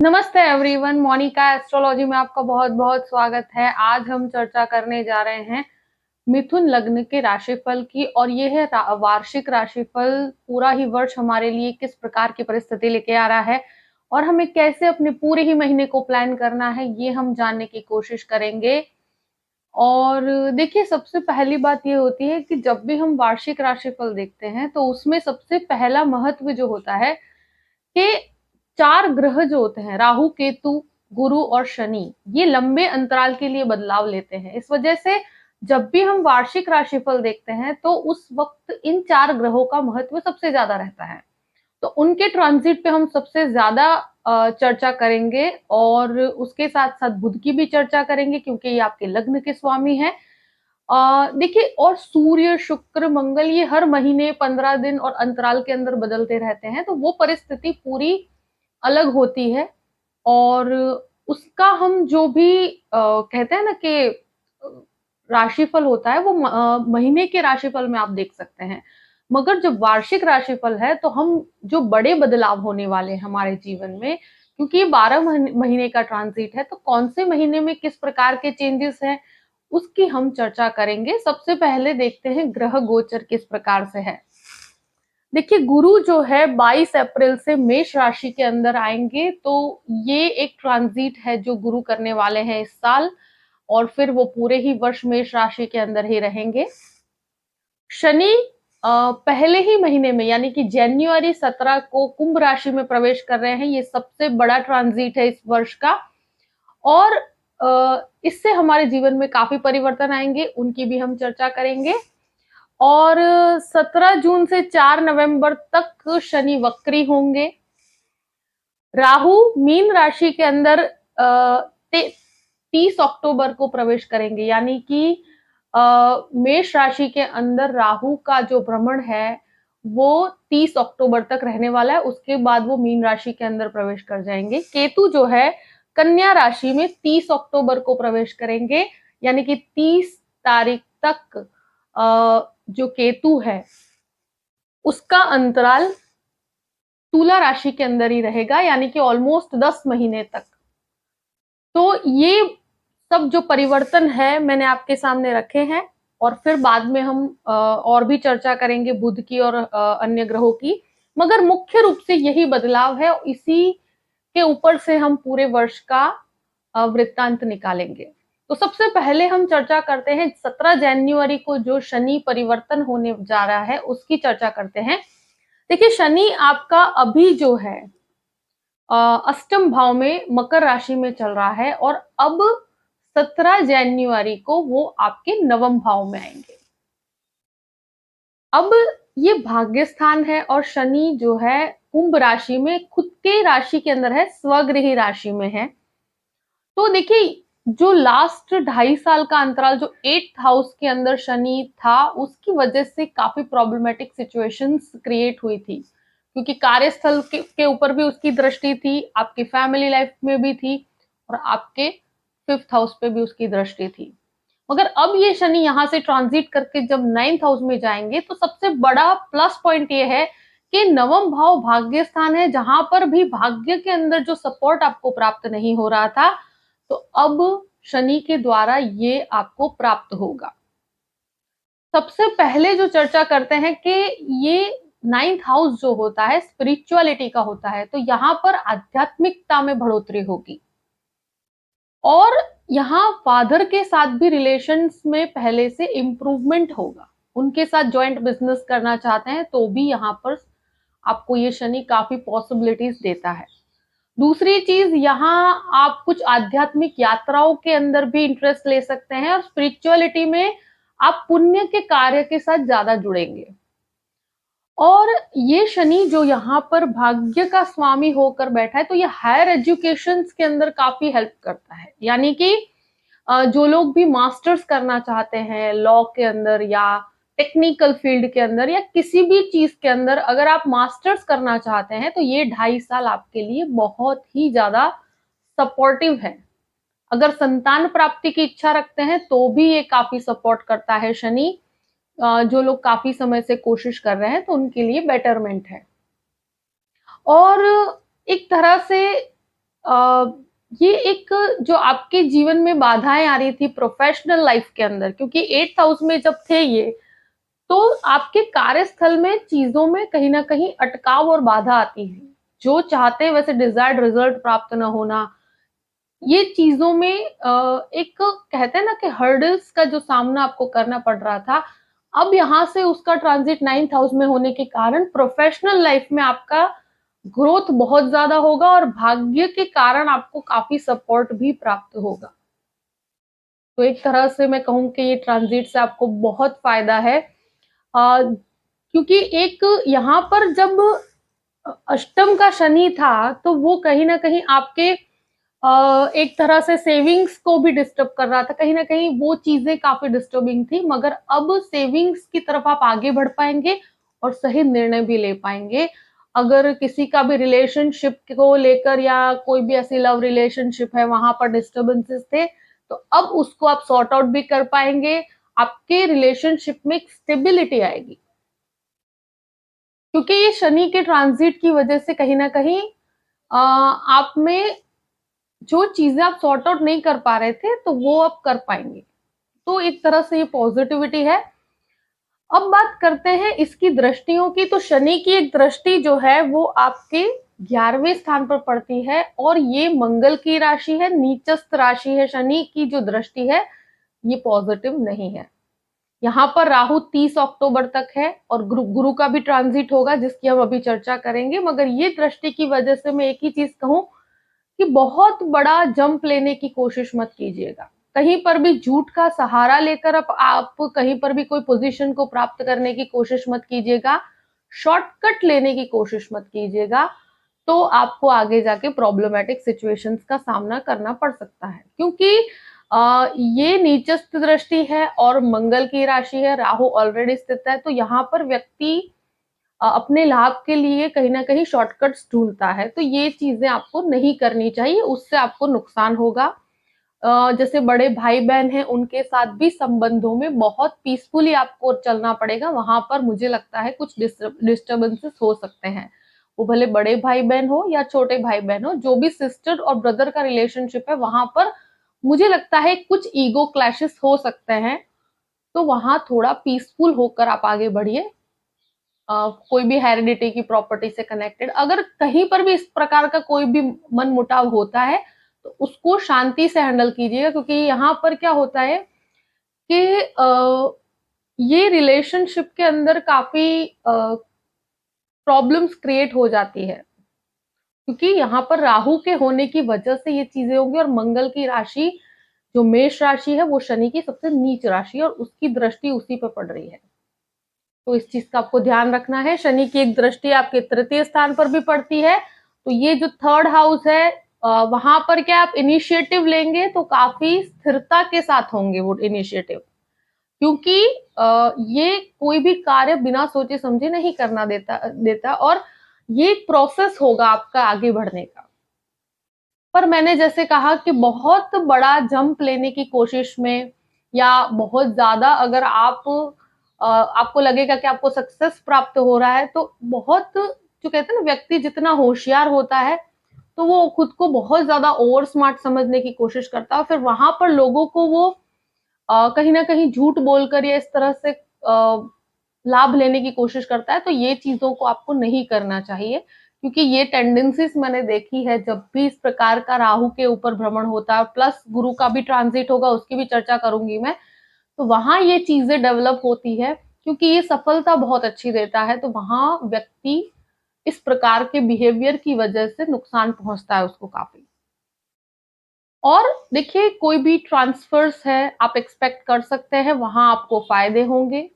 नमस्ते everyone, Monika astrology में आपका बहुत बहुत स्वागत है। आज हम चर्चा करने जा रहे हैं मिथुन लग्न के राशिफल की और ये है वार्षिक राशिफल। पूरा ही वर्ष हमारे लिए किस प्रकार की परिस्थिति लेके आ रहा है और हमें कैसे अपने पूरे ही महीने को प्लान करना है, ये हम जानने की कोशिश करेंगे। और देखिए, सबसे पहली बात ये होती है कि जब भी हम वार्षिक राशिफल देखते हैं तो उसमें सबसे पहला महत्व जो होता है कि 4 ग्रह जो होते हैं, राहु, केतु, गुरु और शनि, ये लंबे अंतराल के लिए बदलाव लेते हैं। इस वजह से जब भी हम वार्षिक राशिफल देखते हैं तो उस वक्त इन 4 ग्रहों का महत्व सबसे ज्यादा रहता है। तो उनके ट्रांजिट पे हम सबसे ज्यादा चर्चा करेंगे और उसके साथ साथ बुध की भी चर्चा करेंगे क्योंकि ये आपके लग्न के स्वामी है। देखिए, और सूर्य, शुक्र, मंगल ये हर महीने 15 दिन और अंतराल के अंदर बदलते रहते हैं, तो वो परिस्थिति पूरी अलग होती है। और उसका हम जो भी कहते हैं ना कि राशिफल होता है वो महीने के राशिफल में आप देख सकते हैं। मगर जब वार्षिक राशिफल है तो हम जो बड़े बदलाव होने वाले हैं हमारे जीवन में, क्योंकि ये 12 महीने का ट्रांजिट है, तो कौन से महीने में किस प्रकार के चेंजेस हैं उसकी हम चर्चा करेंगे। सबसे पहले देखते हैं ग्रह गोचर किस प्रकार से है। देखिए, गुरु जो है 22 अप्रैल से मेष राशि के अंदर आएंगे, तो ये एक ट्रांजिट है जो गुरु करने वाले हैं इस साल और फिर वो पूरे ही वर्ष मेष राशि के अंदर ही रहेंगे। शनि पहले ही महीने में यानी कि जनवरी 17 को कुंभ राशि में प्रवेश कर रहे हैं। ये सबसे बड़ा ट्रांजिट है इस वर्ष का और इससे हमारे जीवन में काफी परिवर्तन आएंगे, उनकी भी हम चर्चा करेंगे। और 17 जून से 4 नवंबर तक शनि वक्री होंगे। राहु मीन राशि के अंदर 30 अक्टूबर को प्रवेश करेंगे, यानी कि मेष राशि के अंदर राहु का जो भ्रमण है वो 30 अक्टूबर तक रहने वाला है। उसके बाद वो मीन राशि के अंदर प्रवेश कर जाएंगे। केतु जो है कन्या राशि में 30 अक्टूबर को प्रवेश करेंगे, यानी कि 30 तारीख तक जो केतु है उसका अंतराल तुला राशि के अंदर ही रहेगा, यानी कि ऑलमोस्ट 10 महीने तक। तो ये सब जो परिवर्तन है मैंने आपके सामने रखे हैं और फिर बाद में हम और भी चर्चा करेंगे बुध की और अन्य ग्रहों की। मगर मुख्य रूप से यही बदलाव है, इसी के ऊपर से हम पूरे वर्ष का वृत्तांत निकालेंगे। तो सबसे पहले हम चर्चा करते हैं 17 जनवरी को जो शनि परिवर्तन होने जा रहा है उसकी चर्चा करते हैं। देखिए, शनि आपका अभी जो है अष्टम भाव में मकर राशि में चल रहा है और अब 17 जनवरी को वो आपके नवम भाव में आएंगे। अब ये भाग्य स्थान है और शनि जो है कुंभ राशि में खुद के राशि के अंदर है, स्वगृही राशि में है। तो देखिए, जो लास्ट 2.5 साल का अंतराल जो 8th हाउस के अंदर शनि था उसकी वजह से काफी प्रॉब्लमेटिक सिचुएशंस क्रिएट हुई थी, क्योंकि कार्यस्थल के ऊपर भी उसकी दृष्टि थी, आपकी फैमिली लाइफ में भी थी और आपके 5th हाउस पे भी उसकी दृष्टि थी। मगर अब ये शनि यहाँ से ट्रांजिट करके जब 9th हाउस में जाएंगे तो सबसे बड़ा प्लस पॉइंट ये है कि नवम भाव भाग्य स्थान है, जहां पर भी भाग्य के अंदर जो सपोर्ट आपको प्राप्त नहीं हो रहा था, तो अब शनि के द्वारा ये आपको प्राप्त होगा। सबसे पहले जो चर्चा करते हैं कि ये 9th हाउस जो होता है स्पिरिचुअलिटी का होता है, तो यहाँ पर आध्यात्मिकता में बढ़ोतरी होगी और यहाँ फादर के साथ भी रिलेशंस में पहले से इंप्रूवमेंट होगा। उनके साथ ज्वाइंट बिजनेस करना चाहते हैं तो भी यहाँ पर आपको ये शनि काफी पॉसिबिलिटीज देता है। दूसरी चीज, यहाँ आप कुछ आध्यात्मिक यात्राओं के अंदर भी इंटरेस्ट ले सकते हैं और स्पिरिचुअलिटी में आप पुण्य के कार्य के साथ ज्यादा जुड़ेंगे। और ये शनि जो यहाँ पर भाग्य का स्वामी होकर बैठा है, तो ये हायर एजुकेशन के अंदर काफी हेल्प करता है। यानी कि जो लोग भी मास्टर्स करना चाहते हैं लॉ के अंदर या टेक्निकल फील्ड के अंदर या किसी भी चीज के अंदर, अगर आप मास्टर्स करना चाहते हैं तो ये 2.5 साल आपके लिए बहुत ही ज्यादा सपोर्टिव है। अगर संतान प्राप्ति की इच्छा रखते हैं तो भी ये काफी सपोर्ट करता है शनि। जो लोग काफी समय से कोशिश कर रहे हैं तो उनके लिए बेटरमेंट है। और एक तरह से अ, ये एक जो आपके जीवन में बाधाएँ आ रही थी प्रोफ़ेशनल लाइफ़ के अंदर, क्योंकि 8th हाउस में जब थे ये, तो आपके कार्यस्थल में चीज़ों में कहीं न कहीं अटकाव और बाधा आती है। जो चाहते हैं वैसे डिज़ायर्ड रिज़ल्ट प्राप्त न होना, ये चीज़ों में एक कहते हैं ना कि हर्डल्स का जो सामना आपको करना पड़ रहा था, अब यहाँ से उसका ट्रांज़िट 9th हाउस में होने के कारण प्रोफ़ेशनल लाइफ़ में आपका ग्रोथ बहुत ज़्यादा होगा और भाग्य के कारण आपको काफ़ी सपोर्ट भी प्राप्त होगा। तो एक तरह से मैं कहूँ कि ये ट्रांज़िट से आपको बहुत फ़ायदा है। क्योंकि एक यहाँ पर जब अष्टम का शनि था, तो वो कहीं न कहीं आपके एक तरह से सेविंग्स को भी डिस्टर्ब कर रहा था। कहीं न कहीं वो चीज़ें काफ़ी डिस्टर्बिंग थी, मगर अब सेविंग्स की तरफ आप आगे बढ़ पाएँगे और सही निर्णय भी ले पाएँगे। अगर किसी का भी रिलेशनशिप को लेकर या कोई भी ऐसी लव रिलेशनशिप है, वहाँ पर डिस्टर्बेंसेस थे, तो अब उसको आप सॉर्ट आउट भी कर पाएँगे। आपके रिलेशनशिप में एक स्टेबिलिटी आएगी। क्योंकि ये शनि के ट्रांज़िट की वज़ह से कहीं न कहीं आप में जो चीज़ें आप सॉर्ट आउट नहीं कर पा रहे थे, तो वो आप कर पाएँगे। तो एक तरह से ये पॉज़िटिविटी है। अब बात करते हैं इसकी दृष्टियों की, तो शनि की एक दृष्टि जो है वो आपके 11वें स्थान पर पड़ती है और ये मंगल की राशि है, नीचस्थ राशि है। शनि की जो दृष्टि है, ये पॉज़िटिव नहीं है। यहाँ पर राहु 30 अक्टूबर तक है और गुरु गुरु का भी ट्रांज़िट होगा जिसकी हम अभी चर्चा करेंगे, मगर ये दृष्टि की वज़ह से मैं एक ही चीज़ कहूँ कि बहुत बड़ा जंप लेने की कोशिश मत कीजिएगा। कहीं पर भी झूठ का सहारा लेकर आप कहीं पर भी कोई पोज़ीशन को प्राप्त करने की कोशिश मत कीजिएगा। शॉर्टकट लेने की कोशिश मत कीजिएगा, तो आपको आगे जाके प्रॉब्लमैटिक सिचुएशंस का सामना करना पड़ सकता है। क्योंकि ये नीचस्थ दृष्टि है और मंगल की राशि है, राहु ऑलरेडी स्थित है, तो यहाँ पर व्यक्ति अपने लाभ के लिए कहीं न कहीं शॉर्टकट्स ढूँढता है, तो ये चीज़ें आपको नहीं करनी चाहिए, उससे आपको नुकसान होगा। जैसे बड़े भाई-बहन हैं, उनके साथ भी संबंधों में बहुत पीसफुली आपको चलना पड़ेगा, वहाँ पर मुझे लगता है कुछ डिस्टर्बेंसेस हो सकते हैं। वो भले बड़े भाई-बहन हो या छोटे भाई-बहन हो, जो भी सिस्टर और ब्रदर का रिलेशनशिप है, वहाँ पर मुझे लगता है कुछ ईगो क्लैशेस हो सकते हैं, तो वहाँ थोड़ा पीसफुल होकर आप आगे बढ़िए। कोई भी हेरिडिटी की प्रॉपर्टी से कनेक्टेड अगर कहीं पर भी इस प्रकार का कोई भी मनमुटाव होता है, तो उसको शांति से हैंडल कीजिएगा क्योंकि यहाँ पर क्या होता है कि ये रिलेशनशिप के अंदर काफ़ी प्रॉब्लम्स क्रिएट हो जाती है। क्योंकि यहाँ पर राहु के होने की वजह से ये चीज़ें होंगी और मंगल की राशि जो मेष राशि है, वो शनि की सबसे नीच राशि है और उसकी दृष्टि उसी पे पड़ रही है। तो इस चीज़ का आपको ध्यान रखना है। शनि की एक दृष्टि आपके तृतीय स्थान पर भी पड़ती है, तो ये जो 3rd हाउस है वहाँ पर क्या आप इनिशिएटिव लेंगे तो काफ़ी स्थिरता के साथ होंगे वो इनिशिएटिव। क्योंकि ये कोई भी कार्य बिना सोचे-समझे नहीं करना देता और ये एक प्रोसेस होगा आपका आगे बढ़ने का। पर मैंने जैसे कहा कि बहुत बड़ा जंप लेने की कोशिश में या बहुत ज़्यादा अगर आप आपको लगेगा कि आपको सक्सेस प्राप्त हो रहा है, तो बहुत जो कहते हैं ना व्यक्ति जितना होशियार होता है, तो वो खुद को बहुत ज़्यादा ओवर स्मार्ट समझने की कोशिश करता है और फिर वहाँ पर लोगों को वो कहीं न कहीं झूठ बोलकर या इस तरह से लाभ लेने की कोशिश करता है, तो ये चीज़ों को आपको नहीं करना चाहिए। क्योंकि ये टेंडेंसीज़ मैंने देखी है जब भी इस प्रकार का राहु के ऊपर भ्रमण होता है प्लस गुरु का भी ट्रांज़िट होगा उसकी भी चर्चा करूँगी मैं। तो वहाँ ये चीज़ें डेवलप होती है क्योंकि ये सफलता बहुत अच्छी देता है, तो वहाँ व्यक्ति इस प्रकार के बिहेवियर की वजह से नुकसान पहुँचता है उसको काफ़ी। और देखिए कोई भी ट्रांसफर्स है, आप एक्सपेक्ट कर सकते हैं, वहाँ आपको फ़ायदे होंगे।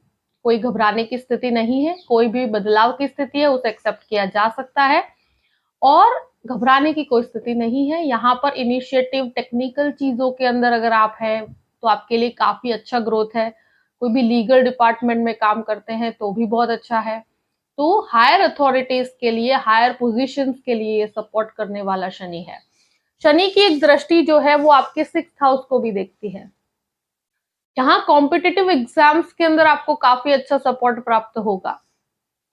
कोई घबराने की स्थिति नहीं है, कोई भी बदलाव की स्थिति है, उसे एक्सेप्ट किया जा सकता है और घबराने की कोई स्थिति नहीं है। यहाँ पर इनिशिएटिव टेक्निकल चीज़ों के अंदर अगर आप हैं, तो आपके लिए काफ़ी अच्छा ग्रोथ है। कोई भी लीगल डिपार्टमेंट में काम करते हैं, तो भी बहुत अच्छा है। तो हायर अथॉरिटीज़ के लिए, हायर पोज़ीशंस के लिए ये सपोर्ट करने वाला शनि है। शनि की एक दृष्टि जो है वो आपके 6th हाउस को भी देखती है। यहाँ कॉम्पिटिटिव एग्जाम्स के अंदर आपको काफ़ी अच्छा सपोर्ट प्राप्त होगा।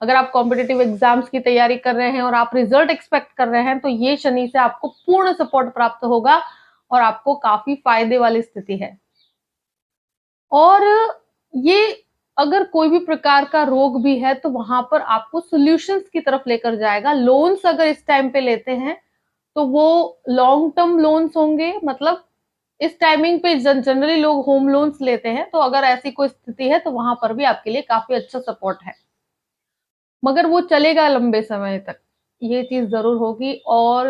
अगर आप कॉम्पिटिटिव एग्जाम्स की तैयारी कर रहे हैं और आप रिजल्ट एक्सपेक्ट कर रहे हैं, तो ये शनि से आपको पूर्ण सपोर्ट प्राप्त होगा और आपको काफी फायदे वाली स्थिति है। और ये अगर कोई भी प्रकार का रोग भी है तो वहां पर आपको सॉल्यूशंस की तरफ लेकर जाएगा। लोन्स अगर इस टाइम पे लेते हैं तो वो लॉन्ग टर्म लोन्स होंगे, मतलब इस टाइमिंग पे जनरली लोग होम लोन्स लेते हैं, तो अगर ऐसी कोई स्थिति है तो वहां पर भी आपके लिए काफी अच्छा सपोर्ट है, मगर वो चलेगा लंबे समय तक, ये चीज जरूर होगी। और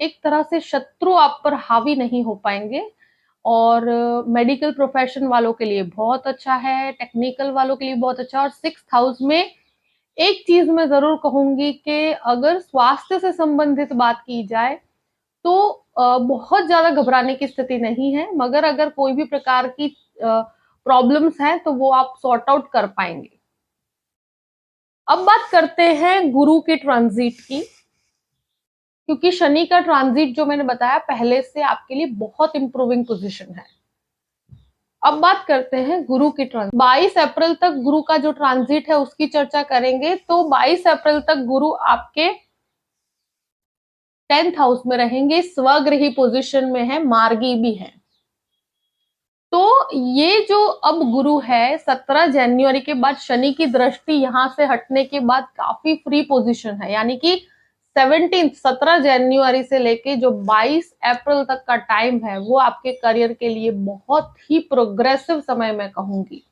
एक तरह से शत्रु आप पर हावी नहीं हो पाएंगे। और मेडिकल प्रोफेशन वालों के लिए बहुत अच्छा है, टेक्निकल वालों के लिए बहुत अच्छा। और 6th हाउस में एक चीज मैं जरूर कहूंगी कि अगर स्वास्थ्य से संबंधित बात की जाए तो बहुत ज्यादा घबराने की स्थिति नहीं है, मगर अगर कोई भी प्रकार की प्रॉब्लम्स हैं तो वो आप सॉर्ट आउट कर पाएंगे। अब बात करते हैं गुरु के ट्रांजिट की, क्योंकि शनि का ट्रांजिट जो मैंने बताया पहले से आपके लिए बहुत इंप्रूविंग पोजीशन है। अब बात करते हैं गुरु की ट्रांजिट। 22 अप्रैल तक गुरु का जो ट्रांजिट है उसकी चर्चा करेंगे। तो 22 अप्रैल तक गुरु आपके 10th हाउस में रहेंगे, स्वगृही पोजीशन में है, मार्गी भी है। तो ये जो अब गुरु है 17 जनवरी के बाद शनि की दृष्टि यहां से हटने के बाद काफी फ्री पोजीशन है, यानी कि 17 जनवरी से लेके जो 22 अप्रैल तक का टाइम है वो आपके करियर के लिए बहुत ही प्रोग्रेसिव समय मैं कहूंगी।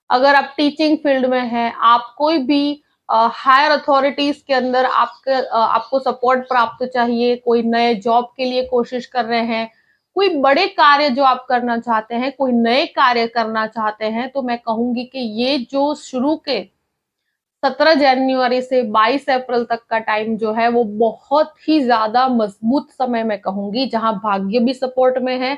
अगर आप टीचिंग फील्ड में हैं, आप कोई भी हायर अथॉरिटीज के अंदर आपको सपोर्ट प्राप्त चाहिए, कोई नए जॉब के लिए कोशिश कर रहे हैं, कोई बड़े कार्य जो आप करना चाहते हैं, कोई नए कार्य करना चाहते हैं, तो मैं कहूंगी कि ये जो शुरू के 17 जनवरी से 22 अप्रैल तक का टाइम जो है वो बहुत ही ज्यादा मजबूत समय मैं कहूंगी, जहां भाग्य भी सपोर्ट में है,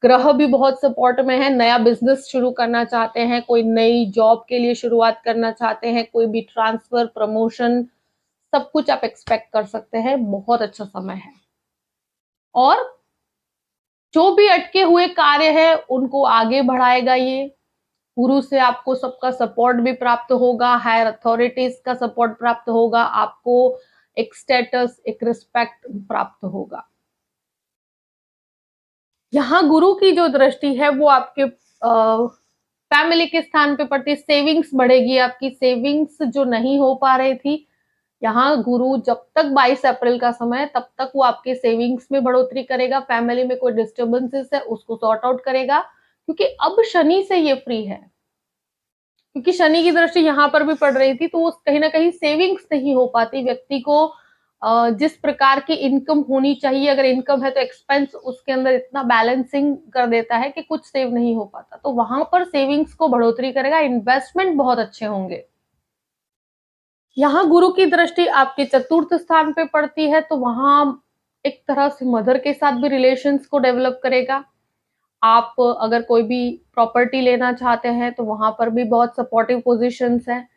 ग्रह भी बहुत सपोर्ट में है। नया बिजनेस शुरू करना चाहते हैं, कोई नई जॉब के लिए शुरुआत करना चाहते हैं, कोई भी ट्रांसफर, प्रमोशन, सब कुछ आप एक्सपेक्ट कर सकते हैं। बहुत अच्छा समय है। और जो भी अटके हुए कार्य है उनको आगे बढ़ाएगा ये। गुरु से आपको सबका सपोर्ट भी प्राप्त होगा, हायर अथॉरिटीज का सपोर्ट प्राप्त होगा, आपको एक स्टेटस, एक रिस्पेक्ट प्राप्त होगा। यहाँ गुरु की जो दृष्टि है वो आपके फैमिली के स्थान पे पड़ती है। सेविंग्स बढ़ेगी, आपकी सेविंग्स जो नहीं हो पा रही थी, यहाँ गुरु जब तक 22 अप्रैल का समय तब तक वो आपके सेविंग्स में बढ़ोतरी करेगा। फैमिली में कोई डिस्टर्बेंसेस है उसको सॉर्ट आउट करेगा, क्योंकि अब शनि से ये फ्री है। क्योंकि शनि की दृष्टि यहाँ पर भी पड़ रही थी तो कहीं ना कहीं सेविंग्स नहीं हो पाती व्यक्ति को। जिस प्रकार की इनकम होनी चाहिए, अगर इनकम है तो एक्सपेंस उसके अंदर इतना बैलेंसिंग कर देता है कि कुछ सेव नहीं हो पाता, तो वहां पर सेविंग्स को बढ़ोतरी करेगा, इन्वेस्टमेंट बहुत अच्छे होंगे। यहाँ गुरु की दृष्टि आपके 4th स्थान पे पड़ती है, तो वहां एक तरह से मदर के साथ भी रिलेशंस को डेवलप करेगा। आप अगर कोई भी प्रॉपर्टी लेना चाहते हैं तो वहां पर भी बहुत सपोर्टिव पोजीशंस हैं।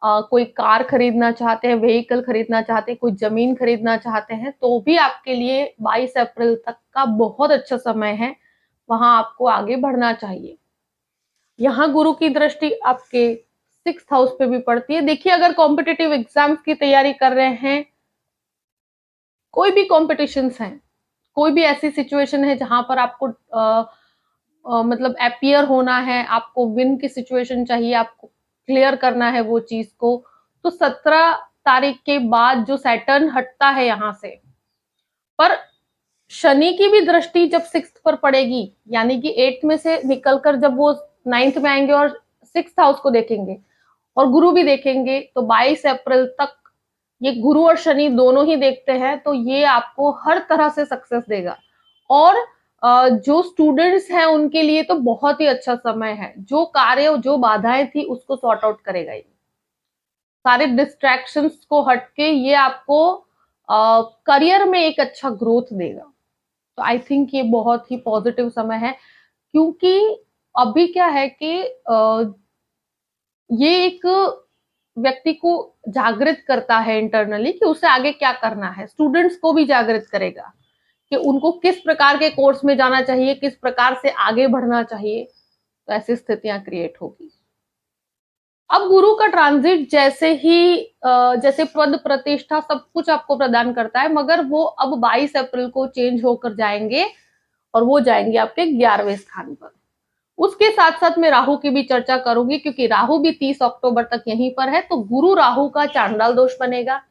कोई कार खरीदना चाहते हैं, व्हीकल खरीदना चाहते हैं, कोई जमीन खरीदना चाहते हैं, तो भी आपके लिए 22 अप्रैल तक का बहुत अच्छा समय है, वहां आपको आगे बढ़ना चाहिए। यहाँ गुरु की दृष्टि आपके 6th हाउस पे भी पड़ती है। देखिए, अगर कॉम्पिटिटिव एग्जाम्स की तैयारी कर रहे हैं, कोई भी कॉम्पिटिशन्स हैं, कोई भी ऐसी सिचुएशन है जहां पर आपको मतलब अपियर होना है, आपको विन की सिचुएशन चाहिए, आपको क्लियर करना है वो चीज को, तो 17 तारीख के बाद जो सैटर्न हटता है यहाँ से, पर शनि की भी दृष्टि जब 6th पर पड़ेगी, यानी कि 8th में से निकलकर जब वो 9th में आएंगे और 6th हाउस को देखेंगे और गुरु भी देखेंगे, तो 22 अप्रैल तक ये गुरु और शनि दोनों ही देखते हैं, तो ये आपको हर तरह से सक्सेस देगा। और जो स्टूडेंट्स हैं उनके लिए तो बहुत ही अच्छा समय है। जो कार्य, जो बाधाएं थी उसको सॉर्ट आउट करेगा ये। सारे डिस्ट्रैक्शंस को हटके ये आपको करियर में एक अच्छा ग्रोथ देगा। तो आई थिंक ये बहुत ही पॉजिटिव समय है, क्योंकि अभी क्या है कि ये एक व्यक्ति को जागृत करता है इंटरनली कि उसे आगे क्या करना है। स्टूडेंट्स को भी जागृत करेगा कि उनको किस प्रकार के कोर्स में जाना चाहिए, किस प्रकार से आगे बढ़ना चाहिए, तो ऐसी स्थितियां क्रिएट होगी। अब गुरु का ट्रांजिट जैसे ही जैसे पद प्रतिष्ठा सब कुछ आपको प्रदान करता है, मगर वो अब 22 अप्रैल को चेंज होकर जाएंगे और वो जाएंगे आपके 11वें स्थान पर। उसके साथ साथ मैं राहु की भी चर्चा करूंगी, क्योंकि राहु भी 30 अक्टूबर तक यहीं पर है, तो गुरु राहु का चांडाल दोष बनेगा,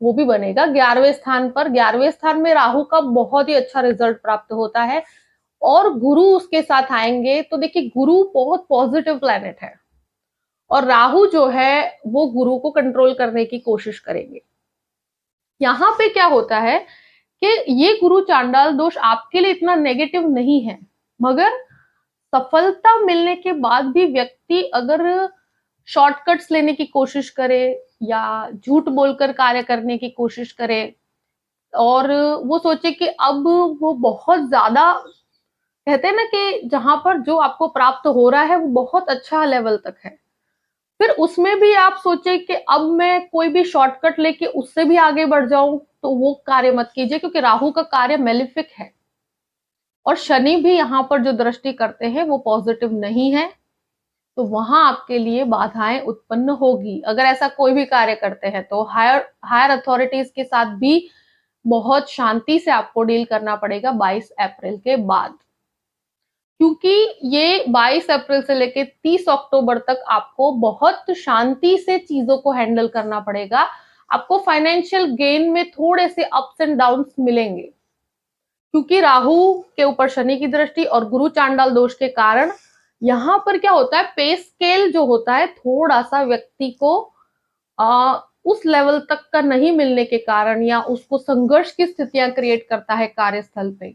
वो भी बनेगा 11वें स्थान पर। 11वें स्थान में राहु का बहुत ही अच्छा रिजल्ट प्राप्त होता है और गुरु उसके साथ आएंगे। तो देखिए, गुरु बहुत पॉजिटिव प्लैनेट है और राहु जो है वो गुरु को कंट्रोल करने की कोशिश करेंगे। यहां पे क्या होता है कि ये गुरु चांडाल दोष आपके लिए इतना नेगेटिव नहीं है, मगर सफलता मिलने के बाद भी व्यक्ति अगर शॉर्टकट्स लेने की कोशिश करे या झूठ बोलकर कार्य करने की कोशिश करे और वो सोचे कि अब वो बहुत ज्यादा, कहते हैं ना कि जहां पर जो आपको प्राप्त हो रहा है वो बहुत अच्छा लेवल तक है, फिर उसमें भी आप सोचे कि अब मैं कोई भी शॉर्टकट लेके उससे भी आगे बढ़ जाऊं, तो वो कार्य मत कीजिए, क्योंकि राहु का कार्य मेलिफिक है और शनि भी यहाँ पर जो दृष्टि करते हैं वो पॉजिटिव नहीं है, तो वहां आपके लिए बाधाएं उत्पन्न होगी अगर ऐसा कोई भी कार्य करते हैं। तो हायर हायर अथॉरिटीज के साथ भी बहुत शांति से आपको डील करना पड़ेगा 22 अप्रैल के बाद, क्योंकि ये 22 अप्रैल से लेकर 30 अक्टूबर तक आपको बहुत शांति से चीजों को हैंडल करना पड़ेगा। आपको फाइनेंशियल गेन में थोड़े से अप्स एंड डाउन्स मिलेंगे, क्योंकि राहु के ऊपर शनि की दृष्टि और गुरु चांडाल दोष के कारण यहां पर क्या होता है, पे स्केल जो होता है थोड़ा सा व्यक्ति को उस लेवल तक का नहीं मिलने के कारण या उसको संघर्ष की स्थितियां क्रिएट करता है कार्यस्थल पे।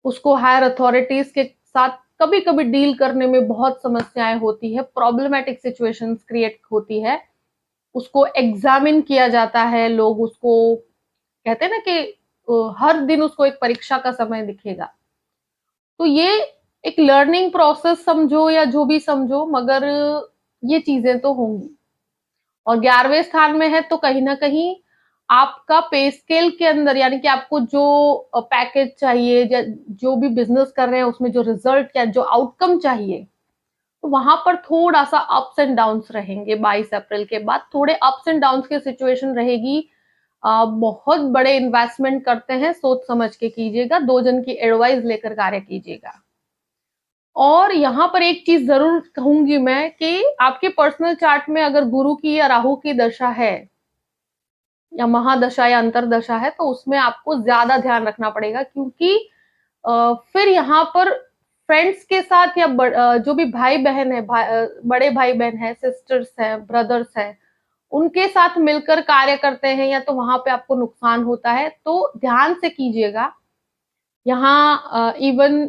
उसको हायर अथॉरिटीज के साथ कभी कभी डील करने में बहुत समस्याएं होती है, प्रॉब्लमेटिक सिचुएशंस क्रिएट होती है, उसको एग्जामिन किया जाता है, लोग उसको कहते हैं ना कि हर दिन उसको एक परीक्षा का समय दिखेगा। तो ये एक लर्निंग प्रोसेस समझो या जो भी समझो, मगर ये चीजें तो होंगी। और 11वें स्थान में है तो कहीं ना कहीं आपका पे स्केल के अंदर, यानी कि आपको जो पैकेज चाहिए या जो भी बिजनेस कर रहे हैं उसमें जो रिजल्ट या जो आउटकम चाहिए, तो वहां पर थोड़ा सा अप्स एंड डाउन्स रहेंगे। 22 अप्रैल के बाद थोड़े अप्स एंड डाउन्स की सिचुएशन रहेगी। बहुत बड़े इन्वेस्टमेंट करते हैं, सोच समझ के कीजिएगा, 2 जन की एडवाइस लेकर कार्य कीजिएगा। और यहाँ पर एक चीज जरूर कहूंगी मैं कि आपके पर्सनल चार्ट में अगर गुरु की या राहु की दशा है या महादशा या अंतरदशा है, तो उसमें आपको ज्यादा ध्यान रखना पड़ेगा, क्योंकि फिर यहाँ पर फ्रेंड्स के साथ या जो भी भाई बहन है, बड़े भाई बहन है, सिस्टर्स है, ब्रदर्स है, उनके साथ मिलकर कार्य करते हैं या तो वहां पे आपको नुकसान होता है, तो ध्यान से कीजिएगा। यहाँ इवन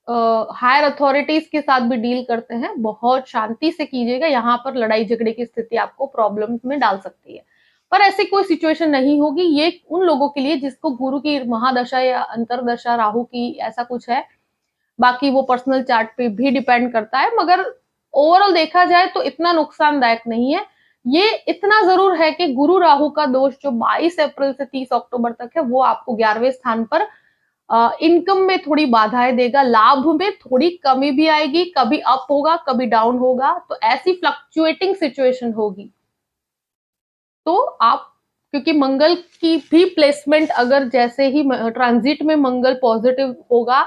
हायर अथॉरिटीज के साथ भी डील करते हैं, बहुत शांति से कीजिएगा, यहाँ पर लड़ाई झगड़े की स्थिति आपको प्रॉब्लम में डाल सकती है, पर ऐसी कोई सिचुएशन नहीं होगी। ये उन लोगों के लिए जिसको गुरु की महादशा या अंतरदशा राहु की ऐसा कुछ है, बाकी वो पर्सनल चार्ट पे भी डिपेंड करता है, मगर ओवरऑल देखा जाए तो इतना नुकसानदायक नहीं है। ये इतना जरूर है कि गुरु राहु का दोष जो 22 अप्रैल से 30 अक्टूबर तक है, वो आपको 11वें स्थान पर इनकम में थोड़ी बाधाएं देगा, लाभ में थोड़ी कमी भी आएगी, कभी अप होगा कभी डाउन होगा, तो ऐसी फ्लक्चुएटिंग सिचुएशन होगी। तो आप, क्योंकि मंगल की भी प्लेसमेंट अगर जैसे ही ट्रांजिट में मंगल पॉजिटिव होगा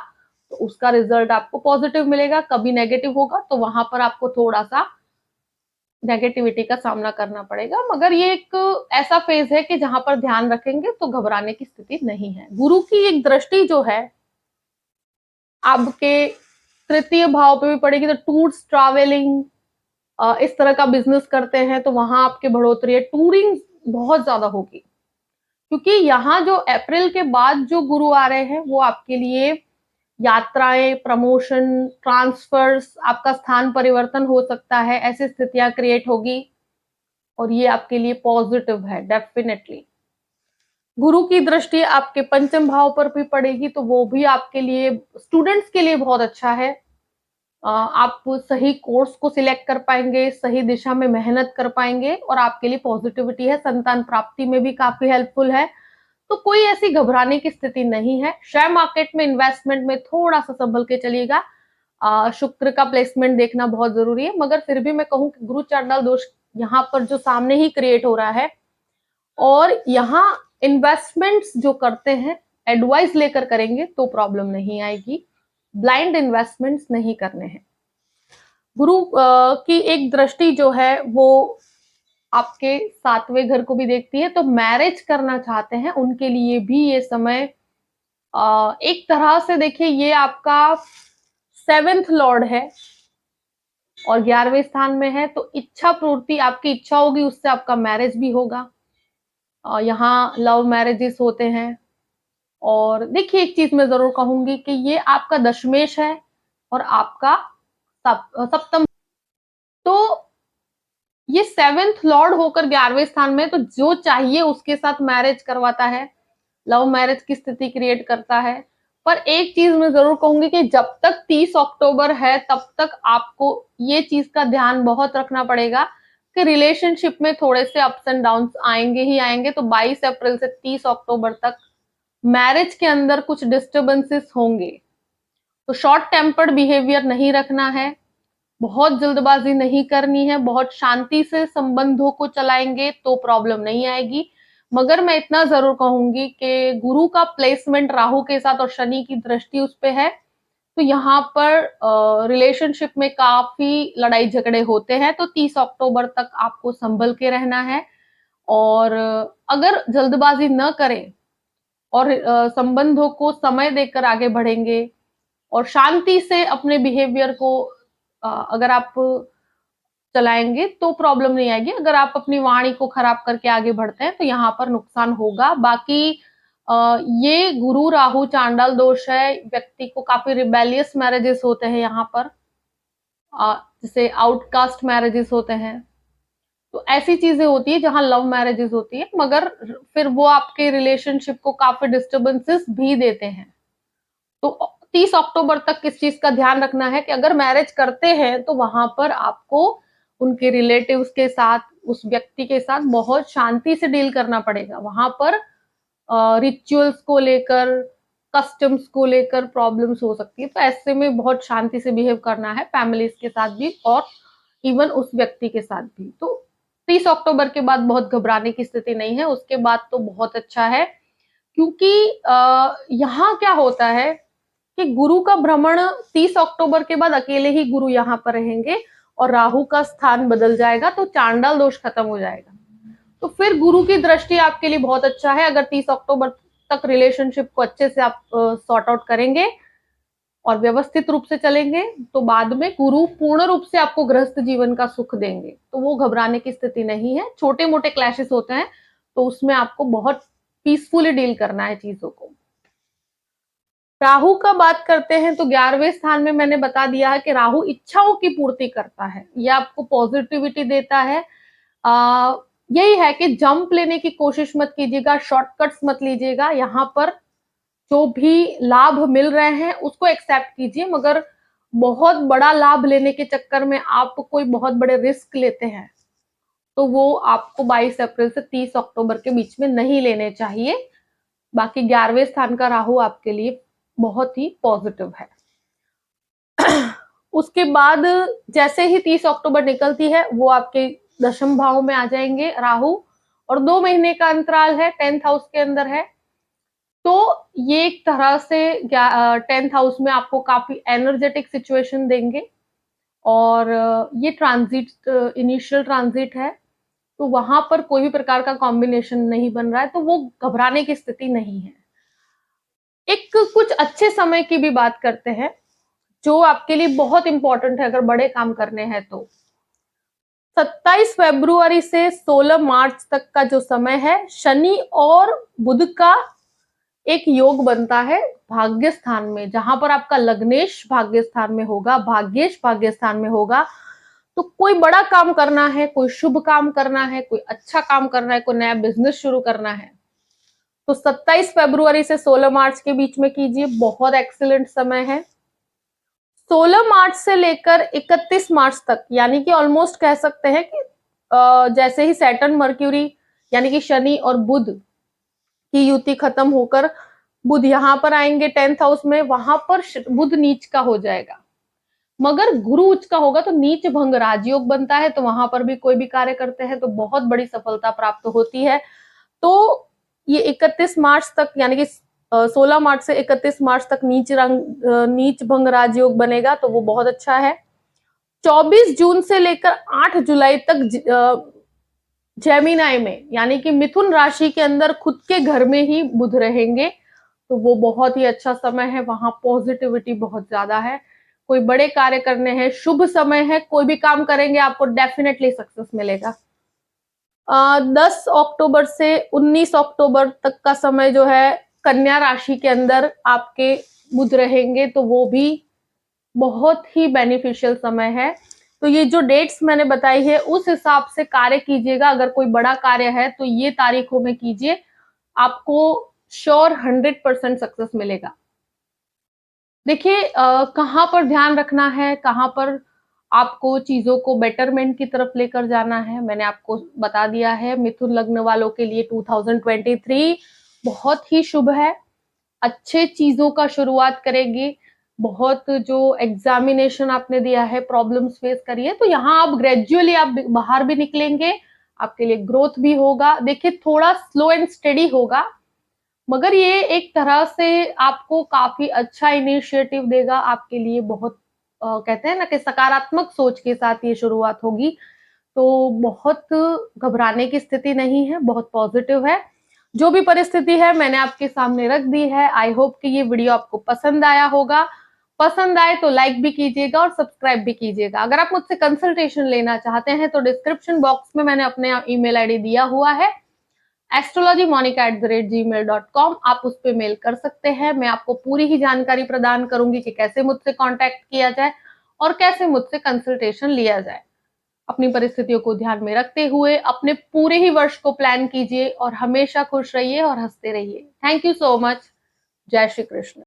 तो उसका रिजल्ट आपको पॉजिटिव मिलेगा, कभी नेगेटिव होगा तो वहां पर आपको थोड़ा सा नेगेटिविटी का सामना करना पड़ेगा, मगर ये एक ऐसा फेज है कि जहां पर ध्यान रखेंगे तो घबराने की स्थिति नहीं है। गुरु की एक दृष्टि जो है आपके तृतीय भाव पे भी पड़ेगी, तो टूर्स ट्रैवलिंग इस तरह का बिजनेस करते हैं तो वहां आपकी बढ़ोतरी है, टूरिंग बहुत ज्यादा होगी, क्योंकि यहाँ जो अप्रैल के बाद जो गुरु आ रहे हैं वो आपके लिए यात्राएं, प्रमोशन, ट्रांसफर्स, आपका स्थान परिवर्तन हो सकता है, ऐसी स्थितियां क्रिएट होगी और ये आपके लिए पॉजिटिव है डेफिनेटली। गुरु की दृष्टि आपके पंचम भाव पर भी पड़ेगी, तो वो भी आपके लिए, स्टूडेंट्स के लिए बहुत अच्छा है। आप सही कोर्स को सिलेक्ट कर पाएंगे, सही दिशा में मेहनत कर पाएंगे और आपके लिए पॉजिटिविटी है, संतान प्राप्ति में भी काफी हेल्पफुल है, तो कोई ऐसी घबराने की स्थिति नहीं है। शेयर मार्केट में इन्वेस्टमेंट में थोड़ा सा संभल के चलिएगा, शुक्र का प्लेसमेंट देखना बहुत जरूरी है, मगर फिर भी मैं कहूँ कि गुरु चांडाल दोष यहाँ पर जो सामने ही क्रिएट हो रहा है, और यहाँ इन्वेस्टमेंट्स जो करते हैं एडवाइस लेकर करेंगे तो प्रॉब्लम नहीं आएगी, ब्लाइंड इन्वेस्टमेंट्स नहीं करने हैं। गुरु की एक दृष्टि जो है वो आपके 7वें घर को भी देखती है, तो मैरिज करना चाहते हैं उनके लिए भी ये समय एक तरह से देखिए, ये आपका 7th लॉर्ड है और 11वें स्थान में है, तो इच्छा पूर्ति, आपकी इच्छा होगी उससे आपका मैरिज भी होगा। यहाँ लव मैरिजेस होते हैं। और देखिए, एक चीज मैं जरूर कहूंगी कि ये आपका दशमेश है और आपका सप्तम, तो ये 7th लॉर्ड होकर 11वें स्थान में, तो जो चाहिए उसके साथ मैरिज करवाता है, लव मैरिज की स्थिति क्रिएट करता है। पर एक चीज मैं जरूर कहूंगी कि जब तक 30 अक्टूबर है तब तक आपको ये चीज का ध्यान बहुत रखना पड़ेगा कि रिलेशनशिप में थोड़े से अप्स एंड डाउन्स आएंगे ही आएंगे। तो 22 अप्रैल से 30 अक्टूबर तक मैरिज के अंदर कुछ डिस्टर्बेंसेस होंगे, तो शॉर्ट टेम्पर्ड बिहेवियर नहीं रखना है, बहुत जल्दबाजी नहीं करनी है, बहुत शांति से संबंधों को चलाएंगे तो प्रॉब्लम नहीं आएगी। मगर मैं इतना जरूर कहूंगी कि गुरु का प्लेसमेंट राहु के साथ और शनि की दृष्टि उस पे है, तो यहाँ पर रिलेशनशिप में काफी लड़ाई झगड़े होते हैं, तो 30 अक्टूबर तक आपको संभल के रहना है। और अगर जल्दबाजी न करें और संबंधों को समय देकर आगे बढ़ेंगे और शांति से अपने बिहेवियर को अगर आप चलाएंगे तो प्रॉब्लम नहीं आएगी। अगर आप अपनी वाणी को खराब करके आगे बढ़ते हैं तो यहाँ पर नुकसान होगा। बाकी ये गुरु राहु चांडाल दोष है, व्यक्ति को काफी रिबेलियस मैरिजेस होते हैं यहाँ पर, जैसे आउटकास्ट मैरिजेस होते हैं, तो ऐसी चीजें होती है जहां लव मैरिजेस होती है, मगर फिर वो आपके रिलेशनशिप को काफी डिस्टर्बेंसेस भी देते हैं। तो 30 अक्टूबर तक किस चीज का ध्यान रखना है कि अगर मैरिज करते हैं तो वहां पर आपको उनके रिलेटिव्स के साथ, उस व्यक्ति के साथ बहुत शांति से डील करना पड़ेगा। वहां पर रिचुअल्स को लेकर, कस्टम्स को लेकर प्रॉब्लम्स हो सकती है, तो ऐसे में बहुत शांति से बिहेव करना है फैमिलीज के साथ भी और इवन उस व्यक्ति के साथ भी। तो 30 अक्टूबर के बाद बहुत घबराने की स्थिति नहीं है, उसके बाद तो बहुत अच्छा है। क्योंकि यहाँ क्या होता है कि गुरु का भ्रमण 30 अक्टूबर के बाद अकेले ही गुरु यहाँ पर रहेंगे और राहु का स्थान बदल जाएगा, तो चांडाल दोष खत्म हो जाएगा। तो फिर गुरु की दृष्टि आपके लिए बहुत अच्छा है। अगर 30 अक्टूबर तक रिलेशनशिप को अच्छे से आप सॉर्ट आउट करेंगे और व्यवस्थित रूप से चलेंगे तो बाद में गुरु पूर्ण रूप से आपको गृहस्थ जीवन का सुख देंगे, तो वो घबराने की स्थिति नहीं है। छोटे मोटे क्लैशेस होते हैं तो उसमें आपको बहुत पीसफुली डील करना है चीजों को। राहु का बात करते हैं तो 11वें स्थान में मैंने बता दिया है कि राहु इच्छाओं की पूर्ति करता है, यह आपको पॉजिटिविटी देता है। यही है कि जंप लेने की कोशिश मत कीजिएगा, शॉर्टकट्स मत लीजिएगा। यहाँ पर जो भी लाभ मिल रहे हैं उसको एक्सेप्ट कीजिए, मगर बहुत बड़ा लाभ लेने के चक्कर में आप कोई बहुत बड़े रिस्क लेते हैं तो वो आपको 22 अप्रैल से 30 अक्टूबर के बीच में नहीं लेने चाहिए। बाकी 11वें स्थान का राहु आपके लिए बहुत ही पॉजिटिव है। उसके बाद जैसे ही 30 अक्टूबर निकलती है वो आपके दशम भाव में आ जाएंगे राहु, और 2 महीने का अंतराल है, 10th हाउस के अंदर है, तो ये एक तरह से 10th हाउस में आपको काफी एनर्जेटिक सिचुएशन देंगे। और ये ट्रांजिट इनिशियल ट्रांजिट है, तो वहां पर कोई भी प्रकार का कॉम्बिनेशन नहीं बन रहा है, तो वो घबराने की स्थिति नहीं है। एक कुछ अच्छे समय की भी बात करते हैं जो आपके लिए बहुत इंपॉर्टेंट है अगर बड़े काम करने हैं तो। 27 फरवरी से 16 मार्च तक का जो समय है, शनि और बुध का एक योग बनता है भाग्य स्थान में, जहां पर आपका लग्नेश भाग्य स्थान में होगा, भाग्येश भाग्य स्थान में होगा। तो कोई बड़ा काम करना है, कोई शुभ काम करना है, कोई अच्छा काम करना है, कोई नया बिजनेस शुरू करना है, तो 27 फरवरी से 16 मार्च के बीच में कीजिए, बहुत एक्सीलेंट समय है। 16 मार्च से लेकर 31 मार्च तक, यानी कि ऑलमोस्ट कह सकते हैं कि जैसे ही सैटर्न मर्क्यूरी यानी कि शनि और बुध की युति खत्म होकर बुध यहाँ पर आएंगे 10th हाउस में, वहां पर बुध नीच का हो जाएगा। मगर गुरु उच्च का होगा तो नीच भंग राजयोग बनता है, तो वहां पर भी कोई भी कार्य करते हैं तो बहुत बड़ी सफलता प्राप्त होती है। तो ये 31 मार्च तक, यानी कि 16 मार्च से 31 मार्च तक नीच भंग राजयोग बनेगा, तो वो बहुत अच्छा है। 24 जून से लेकर 8 जुलाई तक जेमिनाई में, यानी कि मिथुन राशि के अंदर खुद के घर में ही बुध रहेंगे, तो वो बहुत ही अच्छा समय है। वहां पॉजिटिविटी बहुत ज्यादा है, कोई बड़े कार्य करने हैं, शुभ समय है, कोई भी काम करेंगे आपको डेफिनेटली सक्सेस मिलेगा। 10 अक्टूबर से 19 अक्टूबर तक का समय जो है कन्या राशि के अंदर आपके बुध रहेंगे, तो वो भी बहुत ही बेनिफिशियल समय है। तो ये जो डेट्स मैंने बताई है उस हिसाब से कार्य कीजिएगा। अगर कोई बड़ा कार्य है तो ये तारीखों में कीजिए, आपको श्योर 100% सक्सेस मिलेगा। देखिए कहाँ पर ध्यान रखना है, कहाँ पर आपको चीजों को बेटरमेंट की तरफ लेकर जाना है, मैंने आपको बता दिया है। मिथुन लग्न वालों के लिए 2023 बहुत ही शुभ है, अच्छे चीजों का शुरुआत करेगी। बहुत जो एग्जामिनेशन आपने दिया है, प्रॉब्लम्स फेस करिए, तो यहाँ आप ग्रेजुअली आप बाहर भी निकलेंगे, आपके लिए ग्रोथ भी होगा। देखिए थोड़ा स्लो एंड स्टेडी होगा, मगर ये एक तरह से आपको काफी अच्छा इनिशिएटिव देगा, आपके लिए बहुत कहते हैं ना कि सकारात्मक सोच के साथ ये शुरुआत होगी, तो बहुत घबराने की स्थिति नहीं है, बहुत पॉजिटिव है। जो भी परिस्थिति है मैंने आपके सामने रख दी है। आई होप कि ये वीडियो आपको पसंद आया होगा। पसंद आए तो लाइक भी कीजिएगा और सब्सक्राइब भी कीजिएगा। अगर आप मुझसे कंसल्टेशन लेना चाहते हैं तो डिस्क्रिप्शन बॉक्स में मैंने अपने ईमेल आईडी दिया हुआ है, astrologymonica@gmail.com। आप उस पर मेल कर सकते हैं। मैं आपको पूरी ही जानकारी प्रदान करूंगी कि कैसे मुझसे कांटेक्ट किया जाए और कैसे मुझसे कंसल्टेशन लिया जाए। अपनी परिस्थितियों को ध्यान में रखते हुए अपने पूरे ही वर्ष को प्लान कीजिए और हमेशा खुश रहिए और हंसते रहिए। Thank you so much. जय श्री कृष्ण।